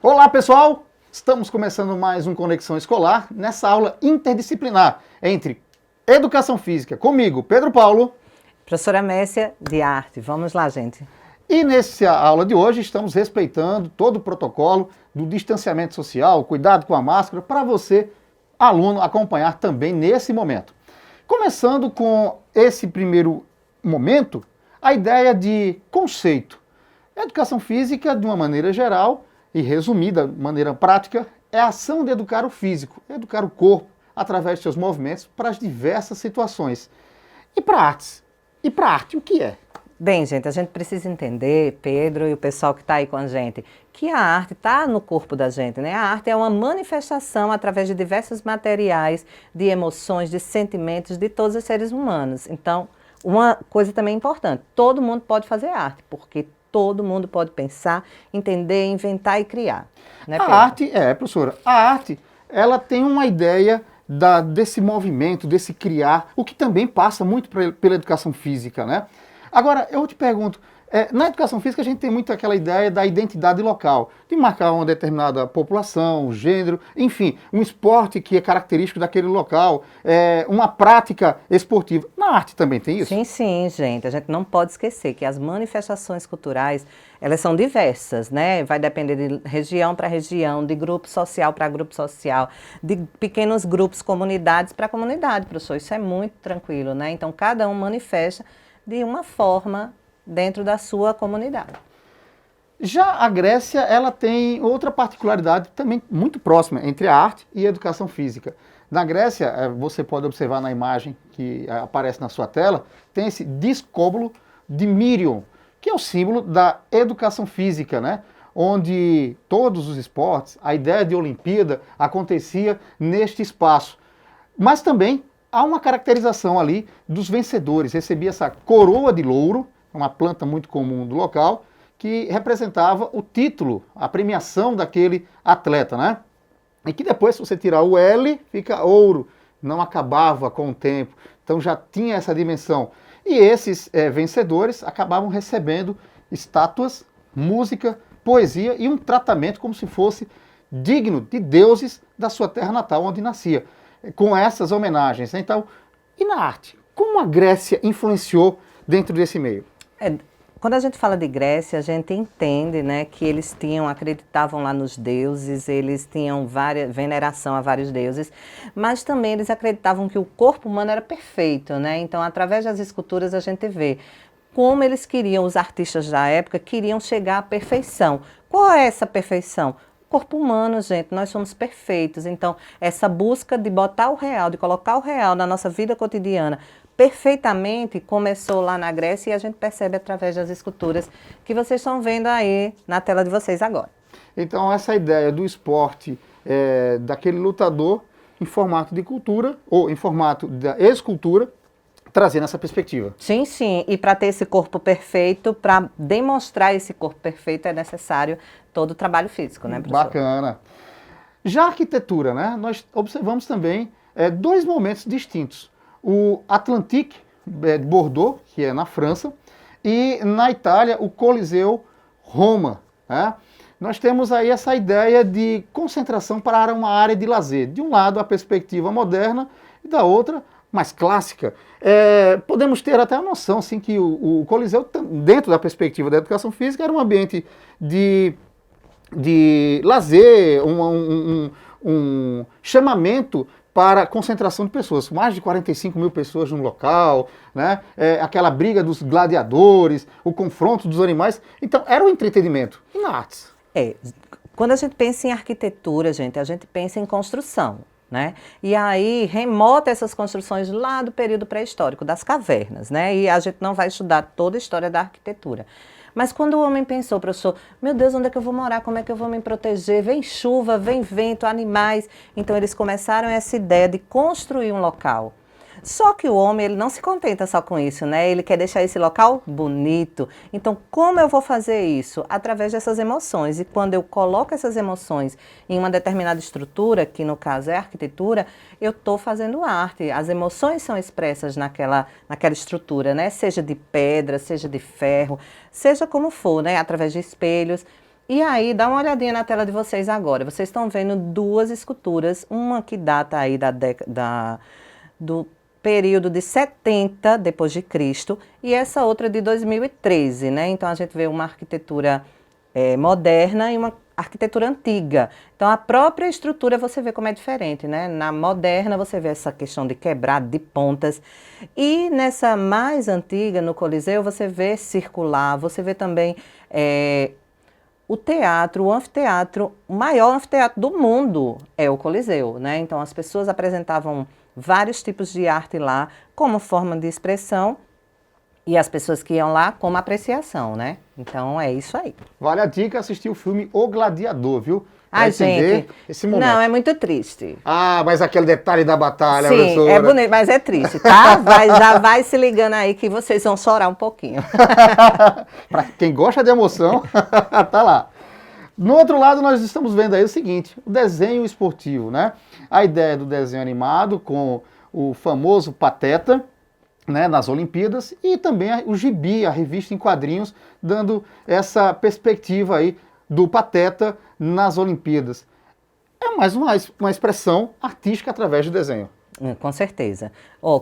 Olá, pessoal! Estamos começando mais um Conexão Escolar nessa aula interdisciplinar entre Educação Física, comigo, Pedro Paulo. Professora Messia, de arte. Vamos lá, gente. E nessa aula de hoje estamos respeitando todo o protocolo do distanciamento social, cuidado com a máscara, para você, aluno, acompanhar também nesse momento. Começando com esse primeiro momento, a ideia de conceito. Educação física, de uma maneira geral e resumida, de maneira prática, é a ação de educar o físico, educar o corpo através de seus movimentos para as diversas situações. E para artes? E para arte, o que é? Bem, gente, a gente precisa entender, Pedro e o pessoal que está aí com a gente, que a arte está no corpo da gente, né? A arte é uma manifestação através de diversos materiais, de emoções, de sentimentos de todos os seres humanos. Então, uma coisa também importante, todo mundo pode fazer arte, porque todo mundo pode pensar, entender, inventar e criar. Né, Pedro? Professora, a arte, ela tem uma ideia desse movimento, desse criar, o que também passa muito pela educação física, né? Agora, eu te pergunto, na educação física a gente tem muito aquela ideia da identidade local, de marcar uma determinada população, gênero, enfim, um esporte que é característico daquele local, uma prática esportiva. Na arte também tem isso? Sim, sim, gente. A gente não pode esquecer que as manifestações culturais, elas são diversas, né? Vai depender de região para região, de grupo social para grupo social, de pequenos grupos, comunidades para comunidade, professor. Isso é muito tranquilo, né? Então, cada um manifesta de uma forma dentro da sua comunidade. Já a Grécia, ela tem outra particularidade também muito próxima entre a arte e a educação física. Na Grécia, você pode observar na imagem que aparece na sua tela, tem esse discóbolo de Mirion, que é o símbolo da educação física, né? Onde todos os esportes, a ideia de Olimpíada acontecia neste espaço. Mas também há uma caracterização ali dos vencedores. Recebia essa coroa de louro, uma planta muito comum do local, que representava o título, a premiação daquele atleta, né? E que depois, se você tirar o L, fica ouro. Não acabava com o tempo. Então já tinha essa dimensão. E esses vencedores acabavam recebendo estátuas, música, poesia e um tratamento como se fosse digno de deuses da sua terra natal, onde nascia. Com essas homenagens. Então, e na arte? Como a Grécia influenciou dentro desse meio? Quando a gente fala de Grécia, a gente entende, né, que eles acreditavam lá nos deuses, eles tinham veneração a vários deuses, mas também eles acreditavam que o corpo humano era perfeito, né? Então, através das esculturas a gente vê como eles queriam, os artistas da época queriam chegar à perfeição. Qual é essa perfeição? Corpo humano, gente, nós somos perfeitos. Então, essa busca de botar o real, de colocar o real na nossa vida cotidiana perfeitamente começou lá na Grécia e a gente percebe através das esculturas que vocês estão vendo aí na tela de vocês agora. Então, essa ideia do esporte, daquele lutador em formato de cultura, ou em formato da escultura, trazendo essa perspectiva. Sim, sim. E para ter esse corpo perfeito, para demonstrar esse corpo perfeito, é necessário todo o trabalho físico, né, professor? Bacana. Já a arquitetura, né? Nós observamos também dois momentos distintos. O Atlantique de Bordeaux, que é na França, e na Itália, o Coliseu Roma. Né? Nós temos aí essa ideia de concentração para uma área de lazer. De um lado, a perspectiva moderna, e da outra, mais clássica. Podemos ter até a noção assim, que o Coliseu, dentro da perspectiva da educação física, era um ambiente de lazer, um chamamento para concentração de pessoas. Mais de 45 mil pessoas no local, né? Aquela briga dos gladiadores, o confronto dos animais. Então, era um entretenimento. E na artes? Quando a gente pensa em arquitetura, gente, a gente pensa em construção, né? E aí remota essas construções lá do período pré-histórico, das cavernas, né? E a gente não vai estudar toda a história da arquitetura. Mas quando o homem pensou, professor, meu Deus, onde é que eu vou morar? Como é que eu vou me proteger? Vem chuva, vem vento, animais. Então eles começaram essa ideia de construir um local. Só que o homem, ele não se contenta só com isso, né? Ele quer deixar esse local bonito. Então, como eu vou fazer isso? Através dessas emoções. E quando eu coloco essas emoções em uma determinada estrutura, que no caso é a arquitetura, eu estou fazendo arte. As emoções são expressas naquela estrutura, né? Seja de pedra, seja de ferro, seja como for, né? Através de espelhos. E aí, dá uma olhadinha na tela de vocês agora. Vocês estão vendo duas esculturas, uma que data aí do período de 70 depois de Cristo e essa outra de 2013, né? Então a gente vê uma arquitetura moderna e uma arquitetura antiga. Então a própria estrutura você vê como é diferente, né? Na moderna você vê essa questão de quebrado, de pontas. E nessa mais antiga, no Coliseu, você vê circular, você vê também o teatro, o anfiteatro, o maior anfiteatro do mundo é o Coliseu, né? Então as pessoas apresentavam vários tipos de arte lá como forma de expressão e as pessoas que iam lá como apreciação, né? Então é isso aí. Vale a dica assistir o filme O Gladiador, viu? Pra Ai, entender gente, esse momento. não, é muito triste. Ah, mas aquele detalhe da batalha, Sim, professora. é bonito, mas é triste, tá? Já vai se ligando aí que vocês vão chorar um pouquinho. Para quem gosta de emoção, tá lá. No outro lado, nós estamos vendo aí o seguinte, o desenho esportivo, né? A ideia do desenho animado com o famoso Pateta, né, nas Olimpíadas, e também o Gibi, a revista em quadrinhos, dando essa perspectiva aí do Pateta nas Olimpíadas. É mais uma expressão artística através do desenho. Com certeza.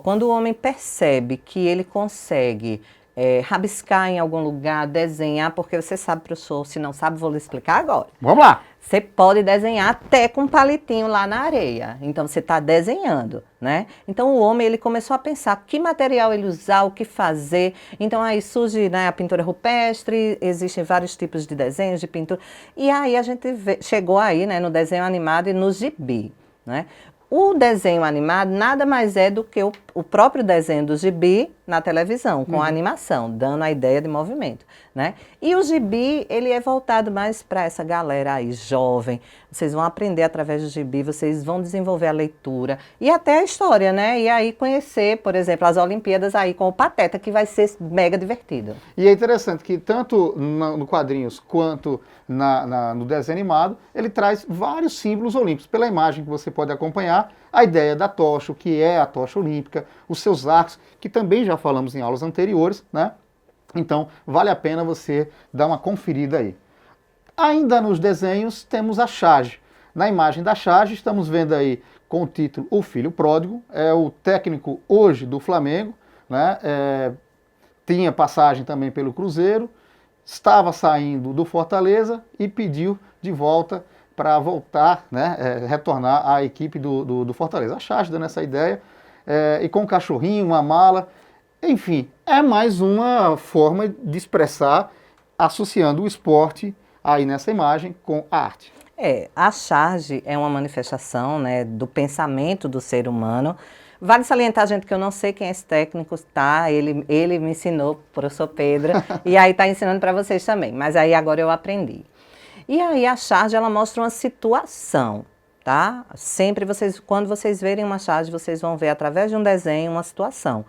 Quando o homem percebe que ele consegue rabiscar em algum lugar, desenhar, porque você sabe, professor, se não sabe, vou lhe explicar agora. Vamos lá! Você pode desenhar até com um palitinho lá na areia. Então, você está desenhando, né? Então, o homem, ele começou a pensar que material ele usar, o que fazer. Então, aí surge, né, a pintura rupestre, existem vários tipos de desenhos, de pintura. E aí, a gente chegou aí, né, no desenho animado e no gibi, né? O desenho animado nada mais é do que o próprio desenho do gibi na televisão, com a animação, dando a ideia de movimento, né? E o gibi, ele é voltado mais para essa galera aí, jovem. Vocês vão aprender através do gibi, vocês vão desenvolver a leitura e até a história, né? E aí conhecer, por exemplo, as Olimpíadas aí com o Pateta, que vai ser mega divertido. E é interessante que tanto no quadrinhos quanto no desenho animado, ele traz vários símbolos olímpicos. Pela imagem que você pode acompanhar, a ideia da tocha, o que é a tocha olímpica, os seus arcos, que também já falamos em aulas anteriores, né? Então, vale a pena você dar uma conferida aí. Ainda nos desenhos, temos a charge. Na imagem da charge, estamos vendo aí com o título O Filho Pródigo, é o técnico hoje do Flamengo, né? Tinha passagem também pelo Cruzeiro, estava saindo do Fortaleza e pediu de volta para voltar, né, retornar à equipe do Fortaleza. A charge dando essa ideia, e com um cachorrinho, uma mala, enfim, é mais uma forma de expressar, associando o esporte aí nessa imagem com a arte. A charge é uma manifestação, né, do pensamento do ser humano. Vale salientar, gente, que eu não sei quem é esse técnico, tá? Ele me ensinou, professor Pedro, e aí tá ensinando para vocês também, mas aí agora eu aprendi. E aí a charge, ela mostra uma situação, tá? Sempre quando vocês verem uma charge, vocês vão ver através de um desenho uma situação.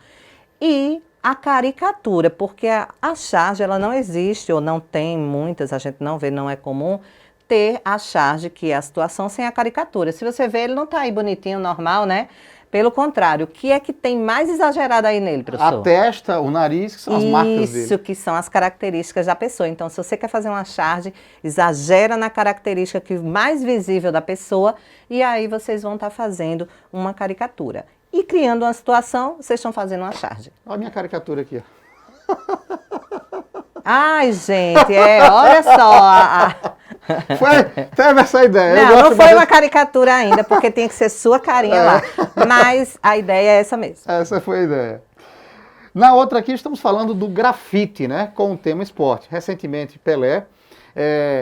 E a caricatura, porque a charge, ela não existe, ou não tem muitas, a gente não vê, não é comum ter a charge, que é a situação, sem a caricatura. Se você ver, ele não tá aí bonitinho, normal, né? Pelo contrário, o que é que tem mais exagerado aí nele, professor? A testa, o nariz, que são as marcas dele. Isso, que são as características da pessoa. Então, se você quer fazer uma charge, exagera na característica mais visível da pessoa e aí vocês vão estar fazendo uma caricatura. E criando uma situação, vocês estão fazendo uma charge. Olha a minha caricatura aqui. Ai, gente, olha só. Teve essa ideia. Não foi uma caricatura ainda, porque tem que ser sua carinha lá. Mas a ideia é essa mesmo. Essa foi a ideia. Na outra aqui estamos falando do grafite, né? Com o tema esporte. Recentemente, Pelé,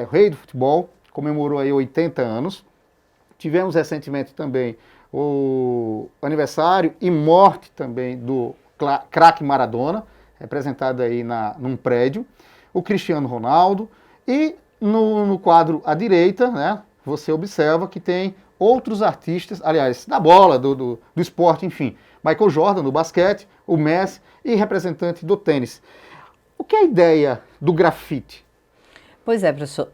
rei do futebol, comemorou aí 80 anos. Tivemos recentemente também o aniversário e morte também do craque Maradona, representado aí num prédio. O Cristiano Ronaldo e no quadro à direita, né, você observa que tem outros artistas, aliás, da bola, do esporte, enfim. Michael Jordan, do basquete, o Messi e representante do tênis. O que é a ideia do grafite? Pois é, professor.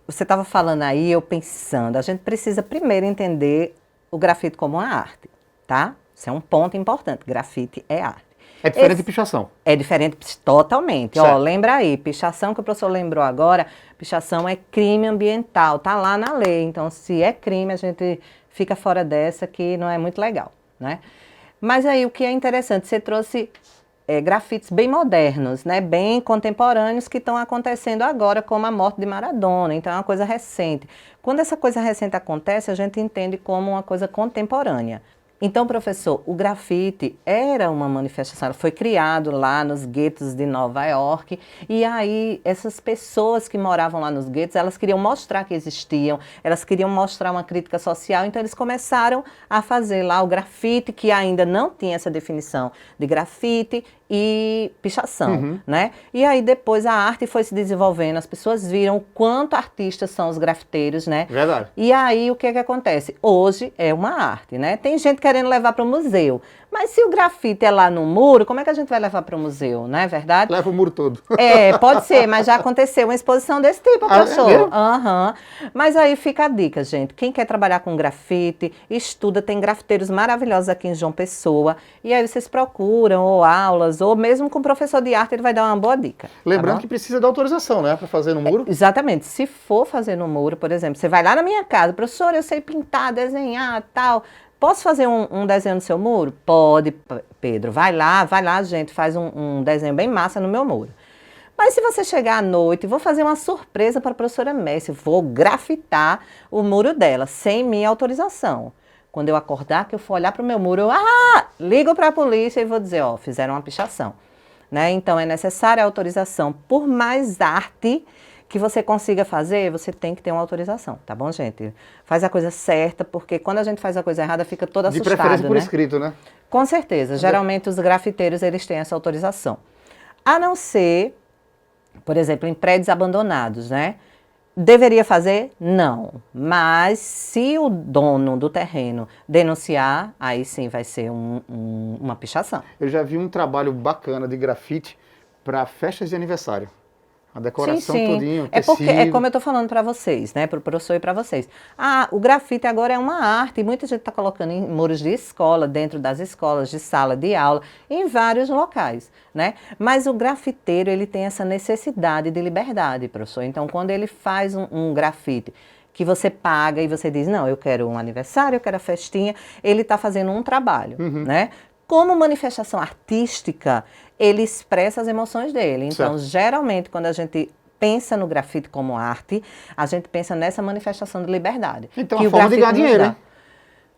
Você estava falando aí, eu pensando, a gente precisa primeiro entender o grafite como uma arte, tá? Isso é um ponto importante, grafite é arte. É diferente de pichação. É diferente totalmente. Certo. Ó, lembra aí, pichação que o professor lembrou agora, pichação é crime ambiental, tá lá na lei. Então, se é crime, a gente fica fora dessa, que não é muito legal, né? Mas aí, o que é interessante, você trouxe grafites bem modernos, né? Bem contemporâneos, que estão acontecendo agora, como a morte de Maradona. Então, é uma coisa recente. Quando essa coisa recente acontece, a gente entende como uma coisa contemporânea. Então, professor, o grafite era uma manifestação, foi criado lá nos guetos de Nova York, e aí essas pessoas que moravam lá nos guetos, elas queriam mostrar que existiam, elas queriam mostrar uma crítica social, então eles começaram a fazer lá o grafite, que ainda não tinha essa definição de grafite e pichação, né? E aí depois a arte foi se desenvolvendo, as pessoas viram o quanto artistas são os grafiteiros, né? Verdade. E aí o que acontece? Hoje é uma arte, né? Tem gente querendo levar para o museu, mas se o grafite é lá no muro, como é que a gente vai levar para o museu, não é verdade? Leva o muro todo. Pode ser, mas já aconteceu uma exposição desse tipo, professor. É mesmo? Mas aí fica a dica, gente. Quem quer trabalhar com grafite, estuda, tem grafiteiros maravilhosos aqui em João Pessoa. E aí vocês procuram, ou aulas, ou mesmo com o professor de arte, ele vai dar uma boa dica. Lembrando tá que precisa da autorização, né? Para fazer no muro. Exatamente. Se for fazer no muro, por exemplo, você vai lá na minha casa, professor, eu sei pintar, desenhar, tal. Posso fazer um desenho no seu muro? Pode, Pedro. Vai lá, gente, faz um desenho bem massa no meu muro. Mas se você chegar à noite, vou fazer uma surpresa para a professora Messi, vou grafitar o muro dela, sem minha autorização. Quando eu acordar, que eu for olhar para o meu muro, ligo para a polícia e vou dizer, fizeram uma pichação. Né? Então, é necessária a autorização. Por mais arte que você consiga fazer, você tem que ter uma autorização, tá bom, gente? Faz a coisa certa, porque quando a gente faz a coisa errada, fica todo assustado, De preferência por né? escrito, né? Com certeza. Geralmente, os grafiteiros, eles têm essa autorização. A não ser, por exemplo, em prédios abandonados, né? Deveria fazer? Não. Mas se o dono do terreno denunciar, aí sim vai ser uma pichação. Eu já vi um trabalho bacana de grafite para festas de aniversário. A decoração todinha, o tecido. Porque é como eu estou falando para vocês, né? Para o professor e para vocês. O grafite agora é uma arte, e muita gente está colocando em muros de escola, dentro das escolas, de sala de aula, em vários locais, né? Mas o grafiteiro, ele tem essa necessidade de liberdade, professor. Então, quando ele faz um grafite que você paga e você diz, não, eu quero um aniversário, eu quero a festinha, ele está fazendo um trabalho, né? Como manifestação artística, ele expressa as emoções dele. Então, geralmente, quando a gente pensa no grafite como arte, a gente pensa nessa manifestação de liberdade. Então, a forma de ganhar dinheiro, hein?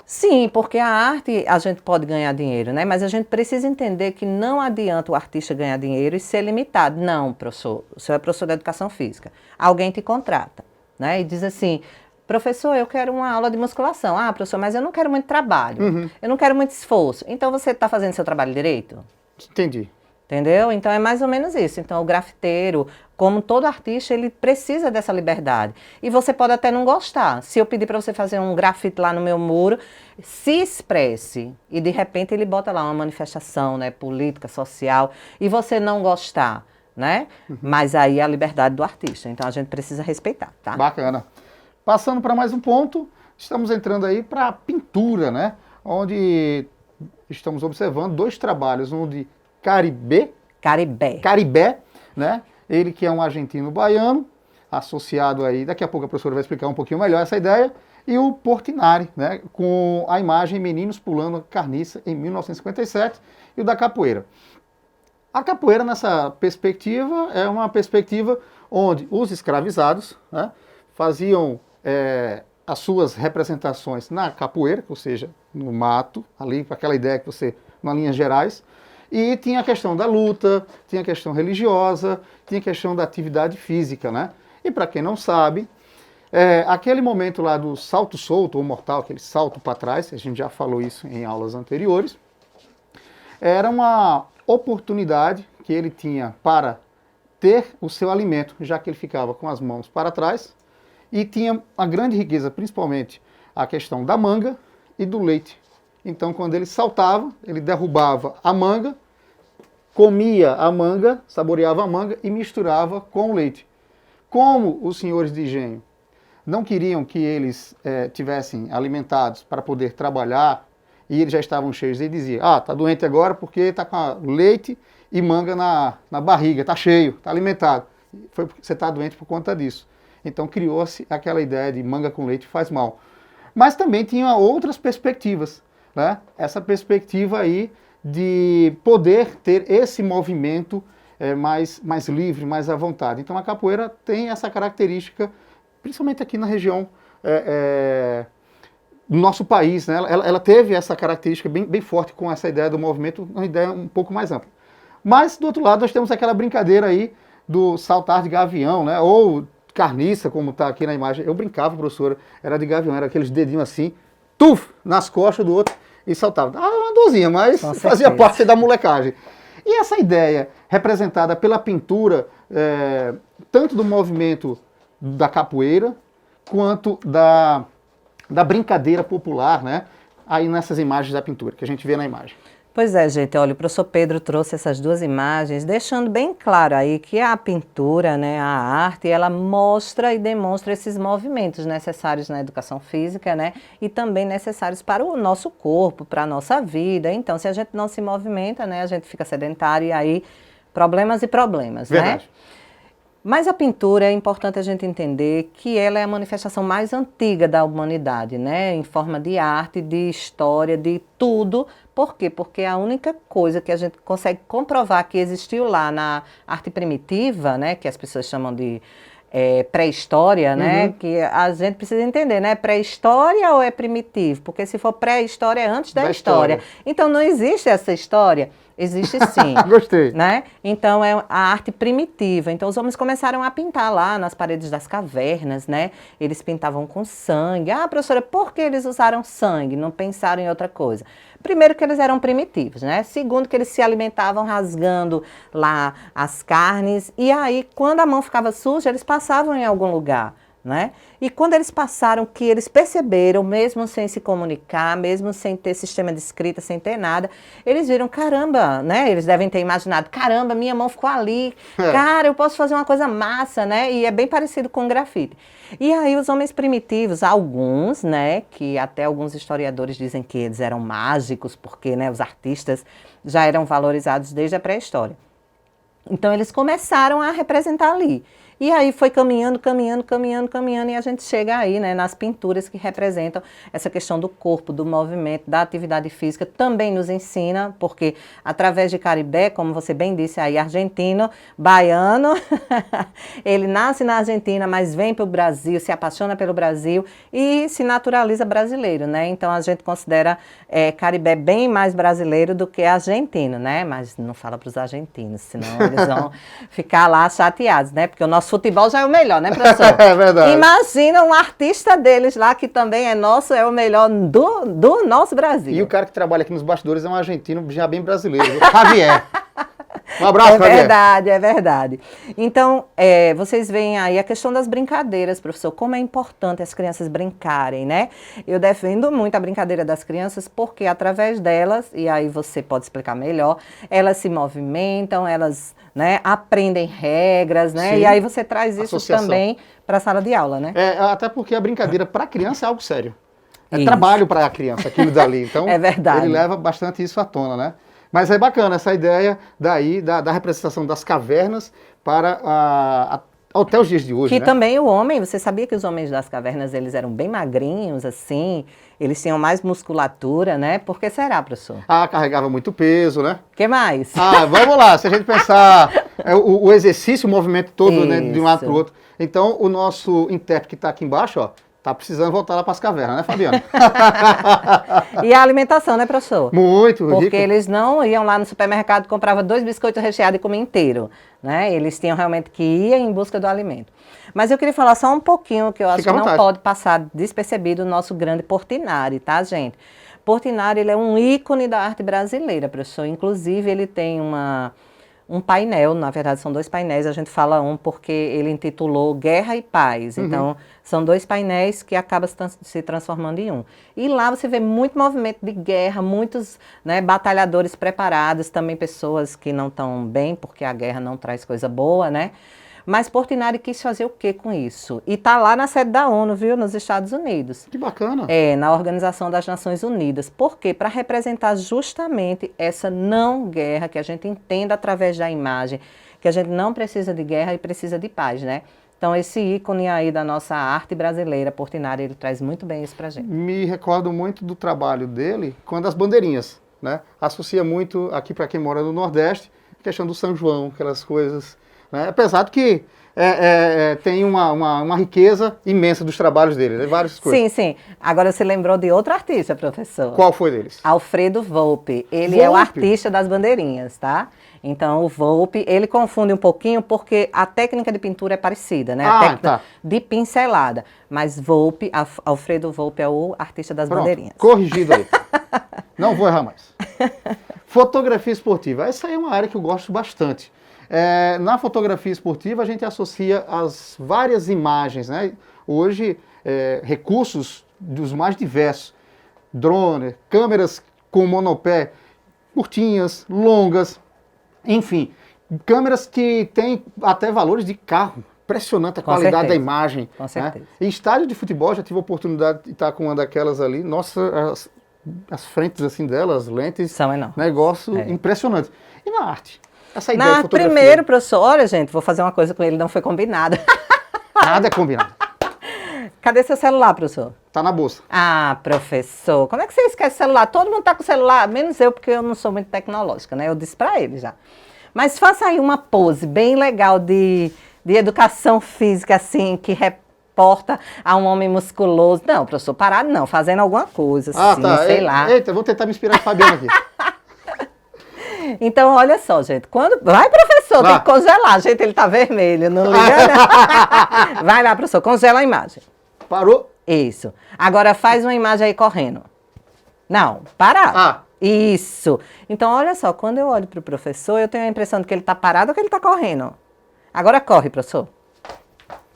Sim, porque a arte a gente pode ganhar dinheiro, né? Mas a gente precisa entender que não adianta o artista ganhar dinheiro e ser limitado. Não, professor, o senhor é professor de educação física. Alguém te contrata, né? E diz assim, professor, eu quero uma aula de musculação. Professor, mas eu não quero muito trabalho, eu não quero muito esforço. Então, você está fazendo seu trabalho direito? Entendi. Entendeu? Então, é mais ou menos isso. Então, o grafiteiro, como todo artista, ele precisa dessa liberdade. E você pode até não gostar. Se eu pedir para você fazer um grafite lá no meu muro, se expresse. E, de repente, ele bota lá uma manifestação, né, política, social, e você não gostar, né? Mas aí é a liberdade do artista. Então, a gente precisa respeitar, tá? Bacana. Passando para mais um ponto, estamos entrando aí para a pintura, né? Onde estamos observando dois trabalhos, um de Caribé, né? Ele que é um argentino-baiano, associado aí, daqui a pouco a professora vai explicar um pouquinho melhor essa ideia, e o Portinari, né? Com a imagem Meninos Pulando Carniça em 1957, e o da capoeira. A capoeira, nessa perspectiva, é uma perspectiva onde os escravizados, né, faziam as suas representações na capoeira, ou seja, no mato, ali, com aquela ideia que você, nas linhas gerais, e tinha a questão da luta, tinha a questão religiosa, tinha a questão da atividade física, né? E para quem não sabe, aquele momento lá do salto solto ou mortal, aquele salto para trás, a gente já falou isso em aulas anteriores, era uma oportunidade que ele tinha para ter o seu alimento, já que ele ficava com as mãos para trás, e tinha uma grande riqueza, principalmente a questão da manga e do leite. Então, quando ele saltava, ele derrubava a manga, comia a manga, saboreava a manga e misturava com o leite. Como os senhores de engenho não queriam que eles tivessem alimentados para poder trabalhar e eles já estavam cheios. Ele dizia, tá doente agora porque tá com leite e manga na barriga, tá cheio, tá alimentado. Foi porque você tá doente por conta disso. Então criou-se aquela ideia de manga com leite faz mal. Mas também tinha outras perspectivas, né? Essa perspectiva aí de poder ter esse movimento mais livre, mais à vontade. Então a capoeira tem essa característica, principalmente aqui na região do nosso país, né? Ela teve essa característica bem forte com essa ideia do movimento, uma ideia um pouco mais ampla. Mas, do outro lado, nós temos aquela brincadeira aí do saltar de gavião, né? Ou carniça, como está aqui na imagem. Eu brincava, professora, era de gavião, era aqueles dedinhos assim, nas costas do outro e saltava. Uma dorzinha, mas fazia parte da molecagem. E essa ideia, representada pela pintura, tanto do movimento da capoeira, quanto da brincadeira popular, né? Aí nessas imagens da pintura, que a gente vê na imagem. Pois é, gente, olha, o professor Pedro trouxe essas duas imagens, deixando bem claro aí que a pintura, né, a arte, ela mostra e demonstra esses movimentos necessários na educação física, né, e também necessários para o nosso corpo, para a nossa vida. Então, se a gente não se movimenta, né, a gente fica sedentário e aí problemas e problemas, Verdade. né? Mas a pintura é importante a gente entender que ela é a manifestação mais antiga da humanidade, né? Em forma de arte, de história, de tudo. Por quê? Porque a única coisa que a gente consegue comprovar que existiu lá na arte primitiva, né? Que as pessoas chamam de pré-história, né? Que a gente precisa entender, né? Pré-história ou é primitivo? Porque se for pré-história é antes da história. Então não existe essa história. Existe sim. Gostei. Né? Então é a arte primitiva. Então os homens começaram a pintar lá nas paredes das cavernas, né? Eles pintavam com sangue. Professora, por que eles usaram sangue? Não pensaram em outra coisa. Primeiro que eles eram primitivos, né? Segundo que eles se alimentavam rasgando lá as carnes. E aí, quando a mão ficava suja, eles passavam em algum lugar. Né? E quando eles passaram, que eles perceberam, mesmo sem se comunicar, mesmo sem ter sistema de escrita, sem ter nada, eles viram, caramba, né? Eles devem ter imaginado, caramba, minha mão ficou ali, cara, eu posso fazer uma coisa massa, né? E é bem parecido com grafite. E aí os homens primitivos, alguns, né, que até alguns historiadores dizem que eles eram mágicos, porque, né, os artistas já eram valorizados desde a pré-história. Então eles começaram a representar ali. E aí foi caminhando, e a gente chega aí, né, nas pinturas que representam essa questão do corpo, do movimento, da atividade física, também nos ensina, porque através de Caribé, como você bem disse aí, argentino, baiano, ele nasce na Argentina, mas vem para o Brasil, se apaixona pelo Brasil e se naturaliza brasileiro, né? Então a gente considera Caribé bem mais brasileiro do que argentino, né? Mas não fala para os argentinos, senão eles vão ficar lá chateados, né? Porque o nosso futebol já é o melhor, né, professor? É verdade. Imagina um artista deles lá, que também é nosso, é o melhor do nosso Brasil. E o cara que trabalha aqui nos bastidores é um argentino já bem brasileiro, Javier. Um abraço, Javier. É verdade, é verdade. Então, vocês veem aí a questão das brincadeiras, professor, como é importante as crianças brincarem, né? Eu defendo muito a brincadeira das crianças porque através delas, e aí você pode explicar melhor, elas se movimentam, elas, né, aprendem regras, né? Sim. E aí você traz isso também para a sala de aula, né? Até porque a brincadeira para a criança é algo sério. É trabalho para a criança, aquilo dali. Então, é verdade. Ele leva bastante isso à tona, né? Mas é bacana essa ideia daí, da representação das cavernas para até os dias de hoje, que né? Também o homem, você sabia que os homens das cavernas, eles eram bem magrinhos, assim, eles tinham mais musculatura, né? Por que será, professor? Carregava muito peso, né? O que mais? Vamos lá, se a gente pensar o exercício, o movimento todo, né, de um lado para o outro. Então, o nosso intérprete que está aqui embaixo, ó, tá precisando voltar lá para as cavernas, né, Fabiana? E a alimentação, né, professor? Muito Porque rica. eles não iam lá no supermercado, compravam 2 biscoitos recheados e comiam inteiro, né? Eles tinham realmente que ir em busca do alimento. Mas eu queria falar só um pouquinho, que eu acho que não pode passar despercebido, o nosso grande Portinari, tá, gente? Portinari, ele é um ícone da arte brasileira, professor. Inclusive, ele tem um painel, na verdade são 2 painéis, a gente fala um porque ele intitulou Guerra e Paz. Então, são 2 painéis que acabam se transformando em um. E lá você vê muito movimento de guerra, muitos, né, batalhadores preparados, também pessoas que não estão bem, porque a guerra não traz coisa boa, né? Mas Portinari quis fazer o que com isso? E está lá na sede da ONU, viu, nos Estados Unidos. Que bacana. Na Organização das Nações Unidas. Por quê? Para representar justamente essa não guerra, que a gente entenda através da imagem, que a gente não precisa de guerra e precisa de paz, né? Então, esse ícone aí da nossa arte brasileira, Portinari, ele traz muito bem isso pra gente. Me recordo muito do trabalho dele quando as bandeirinhas, né? Associa muito, aqui para quem mora no Nordeste, a questão do São João, aquelas coisas, né? Apesar de que tem uma riqueza imensa dos trabalhos dele, né? Várias coisas. Sim, sim. Agora você lembrou de outro artista, professor. Qual foi deles? Alfredo Volpi. Ele Volpi? é o artista das bandeirinhas, tá? Então, o Volpi, ele confunde um pouquinho porque a técnica de pintura é parecida, né? A técnica de pincelada. Mas Volpi, Alfredo Volpi é o artista das bandeirinhas. Corrigido aí. Não vou errar mais. Fotografia esportiva. Essa aí é uma área que eu gosto bastante. Na fotografia esportiva, a gente associa as várias imagens, né? Hoje, recursos dos mais diversos. Drone, câmeras com monopé, curtinhas, longas, enfim, câmeras que têm até valores de carro. Impressionante a qualidade da imagem. Com certeza. Né? Em estádio de futebol, já tive a oportunidade de estar com uma daquelas ali. Nossa, as frentes assim delas, as lentes. São enormes. Negócio impressionante. E na arte? Essa ideia de fotografia. Primeiro, professor, olha, gente, vou fazer uma coisa com ele, não foi combinada. Nada é combinado. Cadê seu celular, professor? Tá na bolsa. Ah, professor, como é que você esquece o celular? Todo mundo tá com o celular, menos eu, porque eu não sou muito tecnológica, né? Eu disse pra ele já. Mas faça aí uma pose bem legal de educação física, assim, que reporta a um homem musculoso. Não, professor, parado não, fazendo alguma coisa, assim, sei lá. Eita, vou tentar me inspirar em Fabiano aqui. Então, olha só, gente. Vai, professor, tem que congelar. Gente, ele tá vermelho, não liga não. Vai lá, professor, congela a imagem. Parou? Isso. Agora faz uma imagem aí correndo. Não, parar. Isso. Então, olha só, quando eu olho pro professor, eu tenho a impressão de que ele tá parado ou que ele tá correndo. Agora corre, professor.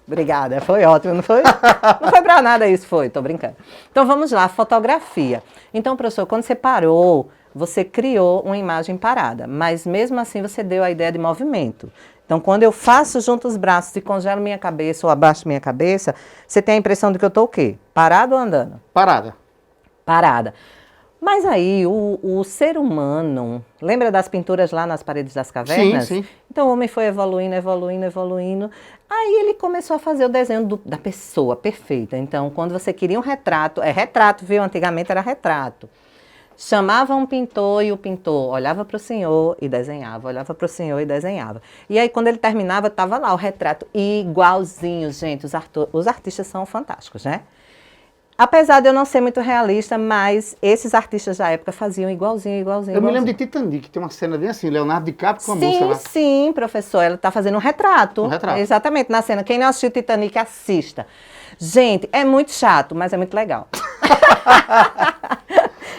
Obrigada, foi ótimo, não foi? Não foi pra nada isso, foi, tô brincando. Então, vamos lá, fotografia. Então, professor, quando você parou, você criou uma imagem parada, mas mesmo assim você deu a ideia de movimento. Então, quando eu faço junto os braços e congelo minha cabeça ou abaixo minha cabeça, você tem a impressão de que eu estou o quê? Parado ou andando? Parada. Parada. Mas aí, o ser humano, lembra das pinturas lá nas paredes das cavernas? Sim, sim. Então, o homem foi evoluindo, evoluindo, evoluindo. Aí, ele começou a fazer o desenho da pessoa perfeita. Então, quando você queria um retrato, retrato, viu? Antigamente era retrato. Chamava um pintor e o pintor olhava para o senhor e desenhava, olhava para o senhor e desenhava. E aí, quando ele terminava, estava lá o retrato igualzinho, gente. Os artistas são fantásticos, né? Apesar de eu não ser muito realista, mas esses artistas da época faziam igualzinho. Eu me lembro de Titanic, tem uma cena bem assim, Leonardo DiCaprio com a moça lá. Sim, professor, ela está fazendo um retrato. Um retrato. Exatamente, na cena. Quem não assistiu Titanic, assista. Gente, é muito chato, mas é muito legal.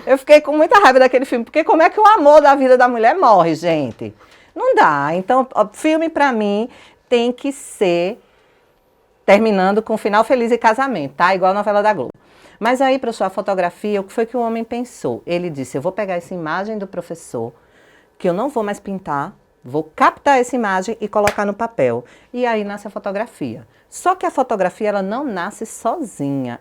Eu fiquei com muita raiva daquele filme, porque como é que o amor da vida da mulher morre, gente? Não dá. Então, filme pra mim tem que ser terminando com final feliz e casamento, tá? Igual a novela da Globo. Mas aí, professor, a fotografia, o que foi que o homem pensou? Ele disse, eu vou pegar essa imagem do professor, que eu não vou mais pintar, vou captar essa imagem e colocar no papel. E aí nasce a fotografia. Só que a fotografia, ela não nasce sozinha.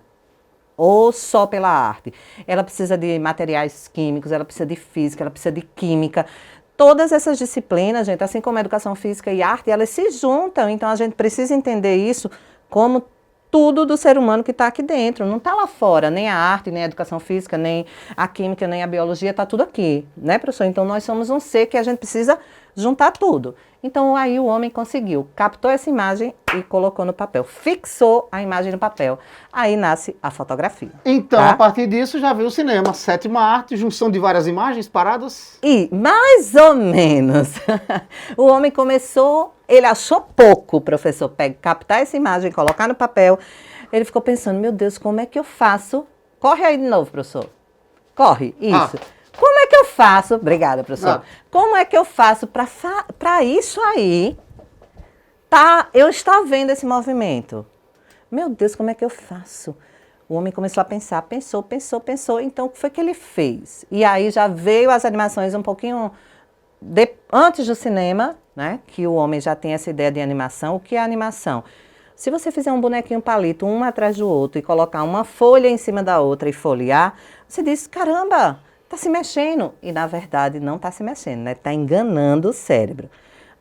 Ou só pela arte. Ela precisa de materiais químicos, ela precisa de física, ela precisa de química. Todas essas disciplinas, gente, assim como a educação física e arte, elas se juntam. Então, a gente precisa entender isso como tudo do ser humano que está aqui dentro. Não está lá fora, nem a arte, nem a educação física, nem a química, nem a biologia, está tudo aqui, né, professor? Então, nós somos um ser que a gente precisa juntar tudo. Então, aí o homem conseguiu, captou essa imagem e colocou no papel, fixou a imagem no papel. Aí nasce a fotografia. Então, tá? A partir disso, já veio o cinema, sétima arte, junção de várias imagens paradas. E, mais ou menos, o homem começou, ele achou pouco, professor, captar essa imagem, colocar no papel. Ele ficou pensando, meu Deus, como é que eu faço? Corre aí de novo, professor. Corre, isso. Como é que eu faço? Obrigada, professor. Como é que eu faço para isso aí? Eu estou vendo esse movimento. Meu Deus, como é que eu faço? O homem começou a pensar, pensou. Então, o que foi que ele fez? E aí já veio as animações um pouquinho antes do cinema, né, que o homem já tem essa ideia de animação, o que é animação? Se você fizer um bonequinho palito, um atrás do outro, e colocar uma folha em cima da outra e folhear, você diz, caramba, está se mexendo. E, na verdade, não está se mexendo, né? Está enganando o cérebro.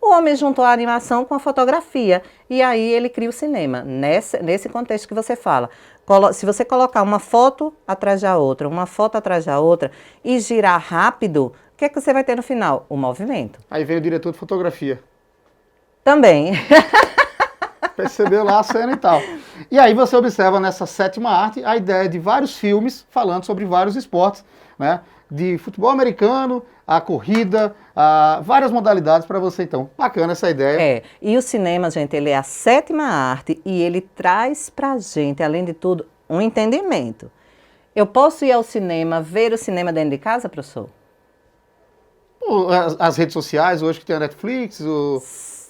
O homem juntou a animação com a fotografia, e aí ele cria o cinema. Nesse contexto que você fala. Se você colocar uma foto atrás da outra, uma foto atrás da outra, e girar rápido, o que é que você vai ter no final? O movimento. Aí vem o diretor de fotografia. Também. Percebeu lá a cena e tal. E aí você observa nessa sétima arte a ideia de vários filmes falando sobre vários esportes, né? De futebol americano, a corrida, várias modalidades para você, então. Bacana essa ideia. E o cinema, gente, ele é a sétima arte e ele traz pra gente, além de tudo, um entendimento. Eu posso ir ao cinema, ver o cinema dentro de casa, professor? As redes sociais, hoje que tem a Netflix,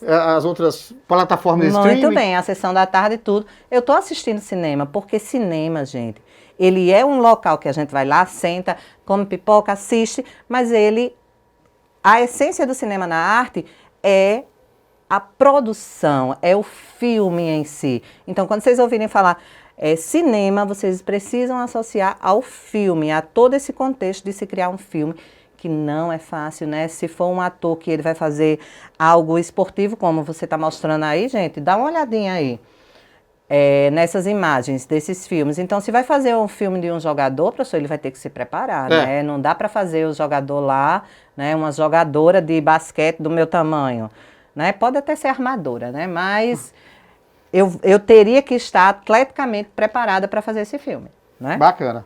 as outras plataformas de streaming. Muito bem, a sessão da tarde e tudo. Eu estou assistindo cinema, porque cinema, gente, ele é um local que a gente vai lá, senta, come pipoca, assiste, mas a essência do cinema na arte é a produção, é o filme em si. Então, quando vocês ouvirem falar cinema, vocês precisam associar ao filme, a todo esse contexto de se criar um filme, que não é fácil, né? Se for um ator que ele vai fazer algo esportivo, como você está mostrando aí, gente, dá uma olhadinha aí nessas imagens desses filmes. Então, se vai fazer um filme de um jogador, professor, ele vai ter que se preparar, né? Não dá para fazer o jogador lá, né? Uma jogadora de basquete do meu tamanho, né? Pode até ser armadora, né? Mas eu teria que estar atleticamente preparada para fazer esse filme, né? Bacana.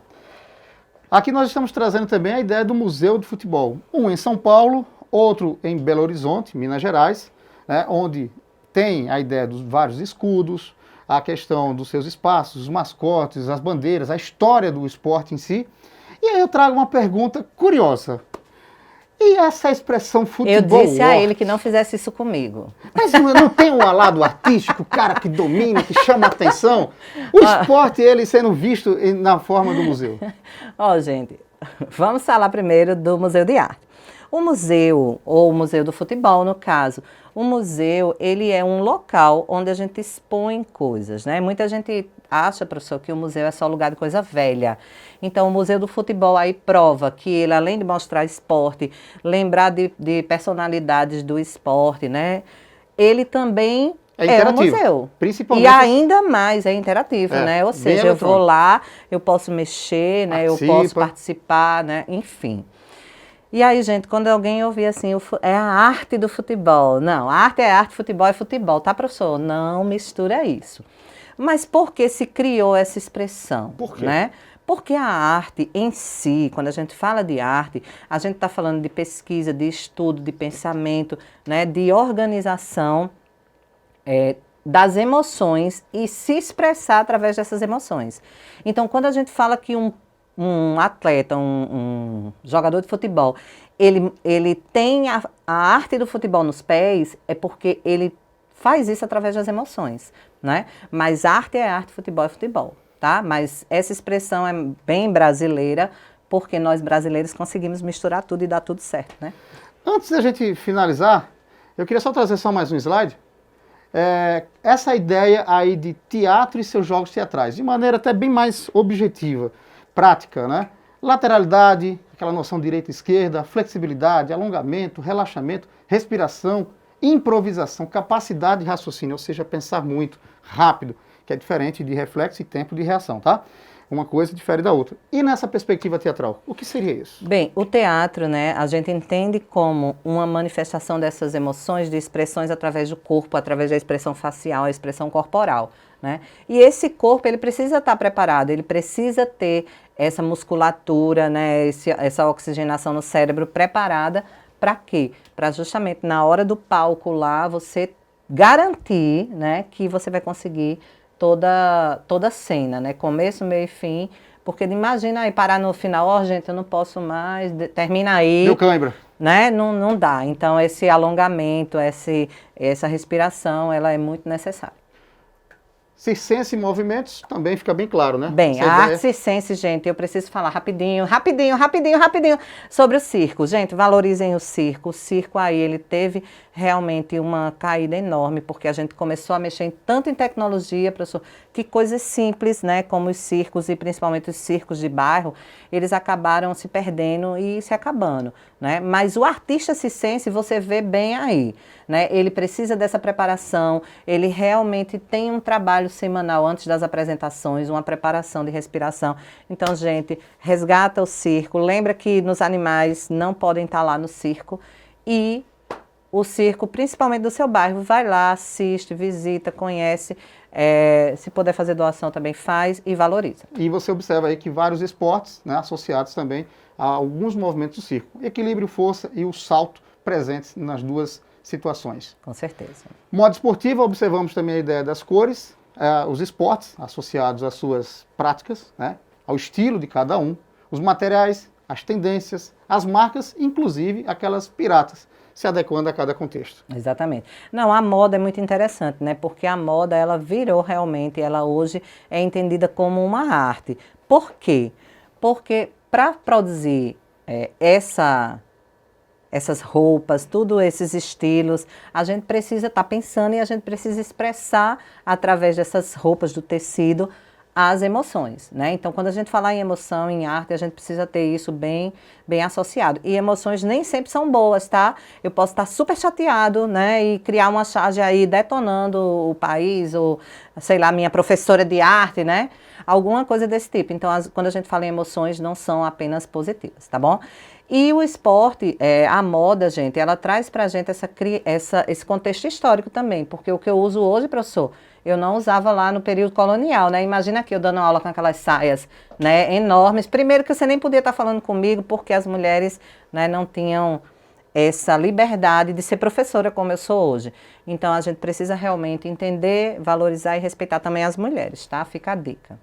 Aqui nós estamos trazendo também a ideia do Museu de Futebol. Um em São Paulo, outro em Belo Horizonte, Minas Gerais, né, onde tem a ideia dos vários escudos, a questão dos seus espaços, os mascotes, as bandeiras, a história do esporte em si. E aí eu trago uma pergunta curiosa. E essa expressão futebol? Eu disse a ele que não fizesse isso comigo. Mas não tem um lado artístico, o cara que domina, que chama a atenção? O esporte, ele sendo visto na forma do museu. Gente, vamos falar primeiro do Museu de Arte. O museu, ou o Museu do Futebol, no caso, o museu, ele é um local onde a gente expõe coisas, né? Muita gente acha, professor, que o museu é só lugar de coisa velha. Então, o Museu do Futebol aí prova que ele, além de mostrar esporte, lembrar de personalidades do esporte, né? Ele também é um museu. Principalmente. E ainda mais é interativo, né? Ou seja, eu vou lá, eu posso mexer, né? Eu posso participar, né? Enfim. E aí, gente, quando alguém ouvir assim, é a arte do futebol. Não, a arte é arte, futebol é futebol, tá, professor? Não mistura isso. Mas por que se criou essa expressão? Por quê? Né? Porque a arte em si, quando a gente fala de arte, a gente está falando de pesquisa, de estudo, de pensamento, né? De organização das emoções e se expressar através dessas emoções. Então, quando a gente fala que um atleta, um jogador de futebol, ele tem a arte do futebol nos pés, é porque ele faz isso através das emoções, né? Mas arte é arte, futebol é futebol, tá? Mas essa expressão é bem brasileira, porque nós brasileiros conseguimos misturar tudo e dar tudo certo, né? Antes da gente finalizar, eu queria só trazer só mais um slide. Essa ideia aí de teatro e seus jogos teatrais, de maneira até bem mais objetiva, prática, né? Lateralidade, aquela noção direita e esquerda, flexibilidade, alongamento, relaxamento, respiração, improvisação, capacidade de raciocínio, ou seja, pensar muito rápido, que é diferente de reflexo e tempo de reação, tá? Uma coisa difere da outra. E nessa perspectiva teatral, o que seria isso? Bem, o teatro, né, a gente entende como uma manifestação dessas emoções, de expressões através do corpo, através da expressão facial, a expressão corporal, né? E esse corpo, ele precisa estar preparado, ele precisa ter essa musculatura, né, essa oxigenação no cérebro preparada para quê? Para justamente na hora do palco lá, você garantir, né, que você vai conseguir toda a cena, né? Começo, meio e fim. Porque imagina aí parar no final, gente, eu não posso mais, termina aí. Deu cãibra. Né? Não dá. Então, esse alongamento, essa respiração, ela é muito necessária. Circense e movimentos também fica bem claro, né? Bem, Essa a ideia- arte circense, gente, eu preciso falar rapidinho sobre o circo. Gente, valorizem o circo. O circo aí, ele teve realmente uma caída enorme, porque a gente começou a mexer tanto em tecnologia, professor, que coisas simples, né, como os circos e principalmente os circos de bairro, eles acabaram se perdendo e se acabando, né? Mas o artista circense, você vê bem aí, né? Ele precisa dessa preparação, ele realmente tem um trabalho semanal antes das apresentações, uma preparação de respiração. Então, gente, resgata o circo, lembra que nos animais não podem estar lá no circo e o circo, principalmente do seu bairro, vai lá, assiste, visita, conhece, se puder fazer doação também faz e valoriza. E você observa aí que vários esportes, né, associados também a alguns movimentos do circo. Equilíbrio, força e o salto presentes nas duas situações. Com certeza. Modo esportivo, observamos também a ideia das cores, os esportes associados às suas práticas, né, ao estilo de cada um, os materiais, as tendências, as marcas, inclusive aquelas piratas, se adequando a cada contexto. Exatamente. Não, a moda é muito interessante, né? Porque a moda, ela virou realmente, ela hoje é entendida como uma arte. Por quê? Porque para produzir essas roupas, todos esses estilos, a gente precisa estar pensando e a gente precisa expressar através dessas roupas do tecido as emoções, né? Então, quando a gente falar em emoção, em arte, a gente precisa ter isso bem associado. E emoções nem sempre são boas, tá? Eu posso estar super chateado, né? E criar uma charge aí detonando o país, ou, sei lá, minha professora de arte, né? Alguma coisa desse tipo. Então, quando a gente fala em emoções, não são apenas positivas, tá bom? E o esporte, a moda, gente, ela traz pra gente esse contexto histórico também, porque o que eu uso hoje, professor, eu não usava lá no período colonial, né? Imagina aqui eu dando aula com aquelas saias, né, enormes. Primeiro que você nem podia estar falando comigo, porque as mulheres, né, não tinham essa liberdade de ser professora como eu sou hoje. Então, a gente precisa realmente entender, valorizar e respeitar também as mulheres, tá? Fica a dica.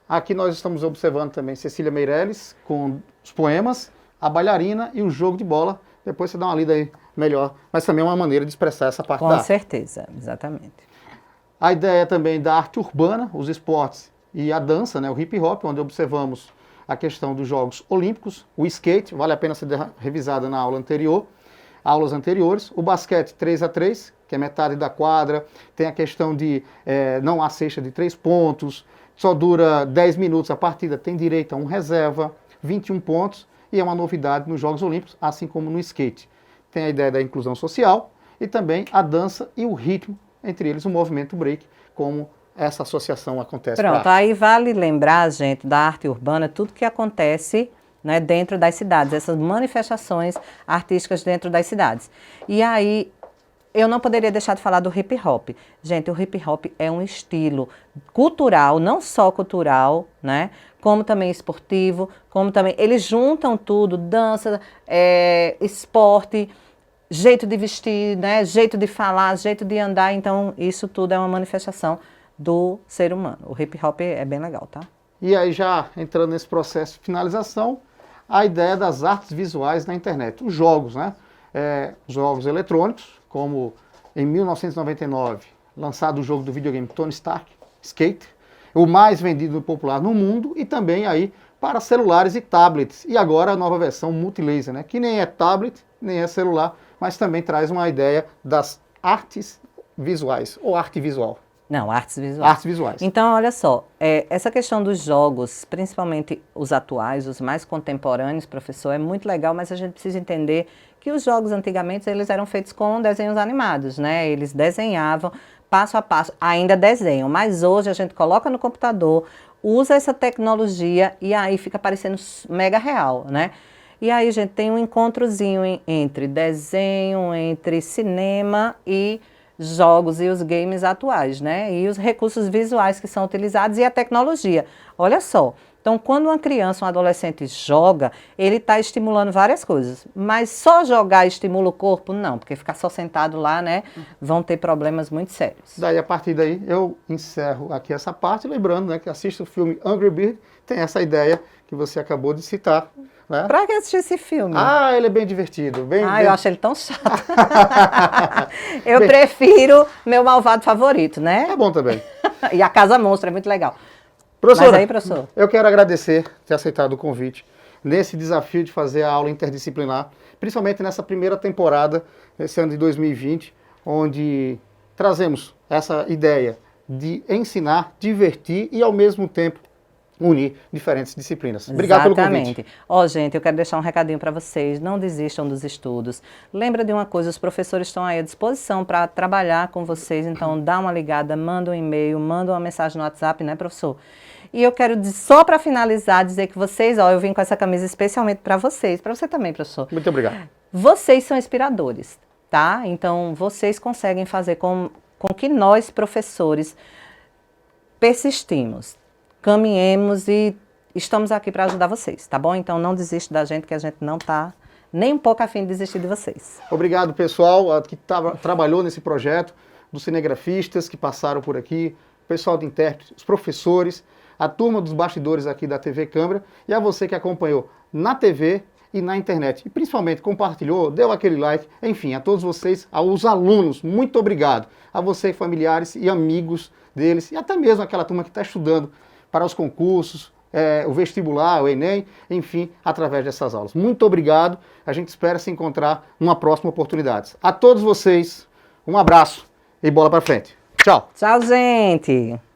Aqui nós estamos observando também Cecília Meirelles com os poemas, a bailarina e o jogo de bola. Depois você dá uma lida aí melhor, mas também é uma maneira de expressar essa parte da Com arte. certeza, exatamente. A ideia também da arte urbana, os esportes e a dança, né, o hip hop, onde observamos a questão dos Jogos Olímpicos, o skate, vale a pena ser revisada na aula anterior, aulas anteriores, o basquete 3x3, que é metade da quadra, tem a questão de não há cesta de 3 pontos, só dura 10 minutos a partida, tem direito a um reserva, 21 pontos, e é uma novidade nos Jogos Olímpicos, assim como no skate. Tem a ideia da inclusão social e também a dança e o ritmo, entre eles o movimento break, como essa associação acontece. Pronto, aí vale lembrar, gente, da arte urbana, tudo que acontece, né, dentro das cidades, essas manifestações artísticas dentro das cidades. E aí, eu não poderia deixar de falar do hip hop. Gente, o hip hop é um estilo cultural, não só cultural, né, como também esportivo, como também, eles juntam tudo, dança, esporte, jeito de vestir, né, jeito de falar, jeito de andar, então isso tudo é uma manifestação do ser humano. O hip hop é bem legal, tá? E aí já entrando nesse processo de finalização, a ideia das artes visuais na internet. Os jogos, né? Jogos eletrônicos, como em 1999, lançado o jogo do videogame Tony Stark, Skate, o mais vendido e popular no mundo, e também aí para celulares e tablets. E agora a nova versão multilaser, né? Que nem é tablet, nem é celular, mas também traz uma ideia das artes visuais, ou arte visual. Não, artes visuais. Artes visuais. Então, olha só, essa questão dos jogos, principalmente os atuais, os mais contemporâneos, professor, é muito legal, mas a gente precisa entender que os jogos antigamente, eles eram feitos com desenhos animados, né? Eles desenhavam passo a passo, ainda desenham, mas hoje a gente coloca no computador, usa essa tecnologia e aí fica parecendo mega real, né? E aí, gente, tem um encontrozinho entre desenho, entre cinema e jogos e os games atuais, né? E os recursos visuais que são utilizados e a tecnologia. Olha só, então quando uma criança, um adolescente joga, ele está estimulando várias coisas, mas só jogar estimula o corpo? Não, porque ficar só sentado lá, né, vão ter problemas muito sérios. Daí, a partir daí, eu encerro aqui essa parte, lembrando, né, que assista o filme Angry Bird, tem essa ideia que você acabou de citar, né? Pra que assistir esse filme? Ah, ele é bem divertido. Bem, Ah, bem... eu acho ele tão chato. Eu prefiro meu malvado favorito, né? É bom também. E a Casa Monstro é muito legal. Professora, Mas aí, professor? eu quero agradecer por ter aceitado o convite nesse desafio de fazer a aula interdisciplinar, principalmente nessa primeira temporada, esse ano de 2020, onde trazemos essa ideia de ensinar, divertir e, ao mesmo tempo, unir diferentes disciplinas. Obrigado pelo convite. Exatamente. Ó, gente, eu quero deixar um recadinho para vocês. Não desistam dos estudos. Lembra de uma coisa, os professores estão aí à disposição para trabalhar com vocês. Então, dá uma ligada, manda um e-mail, manda uma mensagem no WhatsApp, né, professor? E eu quero, só para finalizar, dizer que vocês, ó, eu vim com essa camisa especialmente para vocês. Para você também, professor. Muito obrigado. Vocês são inspiradores, tá? Então, vocês conseguem fazer com que nós, professores, persistimos, caminhemos e estamos aqui para ajudar vocês, tá bom? Então não desiste da gente, que a gente não tá nem um pouco afim de desistir de vocês. Obrigado, pessoal, que trabalhou nesse projeto, dos cinegrafistas que passaram por aqui, o pessoal de intérprete, os professores, a turma dos bastidores aqui da TV Câmara e a você que acompanhou na TV e na internet. E principalmente compartilhou, deu aquele like, enfim, a todos vocês, aos alunos, muito obrigado. A vocês, familiares e amigos deles, e até mesmo aquela turma que está estudando para os concursos, o vestibular, o Enem, enfim, através dessas aulas. Muito obrigado, a gente espera se encontrar numa próxima oportunidade. A todos vocês, um abraço e bola para frente. Tchau. Tchau, gente.